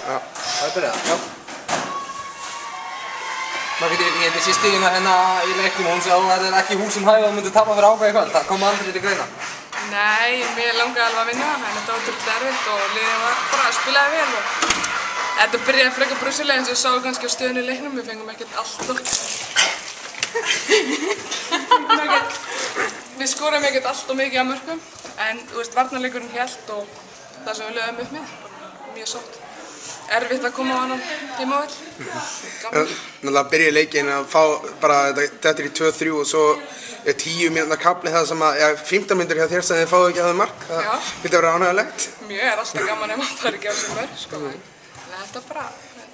Já. Það byrjað? Já. Maður getur sér stíðina hérna í leiknum og hún sagði að það er ekki húsum hæg og myndi tapa fyrir Áka í kvöld. Það kom aldrei til greina. Nei, mér langaði alveg að vinna, en þetta var ótrúlega erfitt og liðið var bara spilaði vel og þetta byrjaði frekar brösulega eins og við sáum kannski á stöðunni í leiknum, við fengum ekkert Við skorum ekkert allt og mikið af mörkum, en þú veist, varnarleikurinn hélt og það sem við lögum upp með, mjög sótt. Erfitt að koma á annan heimavöll. Náttúrulega byrja leikinn að fá bara þetta í 2-3 og svo 10 mínútna kafli það sem að, 15 mínútur hjá þér sem þið fáðu ekki að þau mark. Það myndi að vera ánægulegt. Mjög, alltaf gaman ef maður fari ekki á sig mörg, sko. En þetta bara,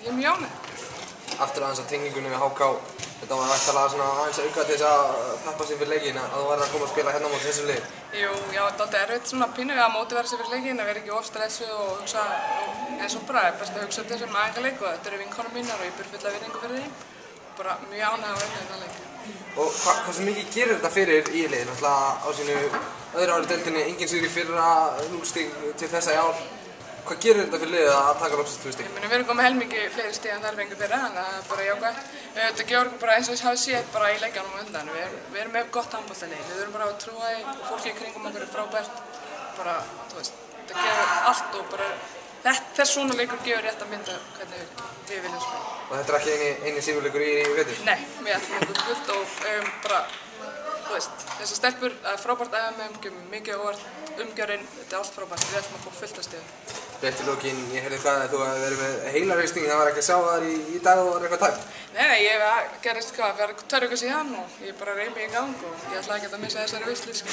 ég er mjög ánægð. Aftur aðeins að tengingunni við HK, þetta var væntanlega svona aðeins að auka til þess að peppa sig fyrir leikinn að þú værir að koma að spila hérna á móti þessum liðum. Jú, já, þetta er alltaf erfitt svona pínu að mótivera sig fyrir leikinn, að vera ekki of stressuð og hugsa, en svo bara er best að hugsa þetta sem æfingarleik og þetta eru vinkonur mínar og ég ber fulla virðingu fyrir því. Bara mjög ánægð að vinna þetta leik. Og hversu mikið gerir þetta fyrir íliðið? Náttúrulega á sínu öðru ári deildinni, engin sigur í fyrra, 0 stig til þessa í ár. Hvað gerir þetta fyrir liðið að taka loksins 2 stig? Við erum komið helmingi fleiri stig en þær fengu fyrra, þannig að það er bara jákvætt. Þetta gefur okkur bara eins og þess hafið séð bara í leikjanum á undan. Við erum með gott handboltalið, við þurfum bara að trúa því og fólki í kringum okkur er frábært. Bara, þú veist, þetta gefur allt og bara þess svona leikur gefur rétt að mynda hvernig við viljum spila. Og þetta er ekki eini sigurleikur í vetur? Nei, við ætlum okkur guld og bara, þú veist, þessar stelpur, það er frábært að við gefum mikið óvart, umgjörinn, þetta er allt frábært, við ætlum að fá fullt af stigum. Rétt í lokin, ég heyrði hvað að þú hefði verið með heilareisting, það var ekki að sjá þar í dag og var eitthvað tæpt? Nei, ég gerist hvað, fyrir 2 vikur síðan og ég bara reyði mig í gang og ég ætla ekki að missa þessari veislu, sko.